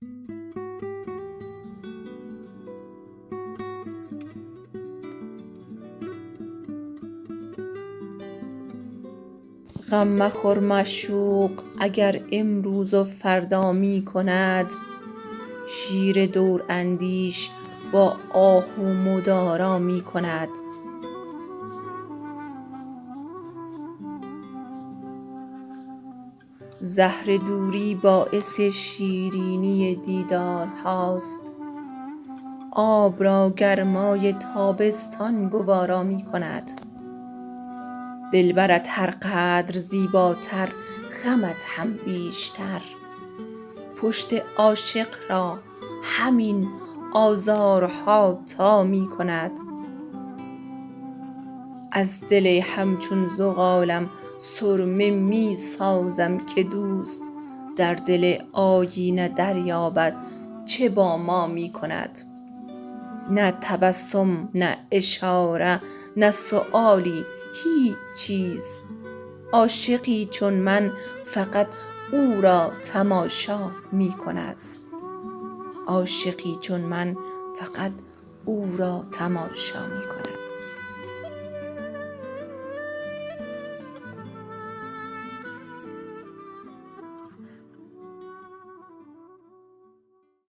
غم مخور معشوق اگر امروز و فردا می کند، شیر دوراندیش با آهو مدارا می کند. زهر دوری باعث شیرینی دیدارهاست، آب را گرمای تابستان گوارا می کند. دلبرت هر قدر زیباتر، غمت هم بیشتر، پشت عاشق را همین آزارها تا می کند. از دل همچون زغالم سرمه می سازم که دوست در دل آیینه دریابد چه با ما می کند. نه تبسم، نه اشاره، نه سؤالی، هیچ چیز. عاشقی چون من فقط او را تماشا می کند. عاشقی چون من فقط او را تماشا می کند.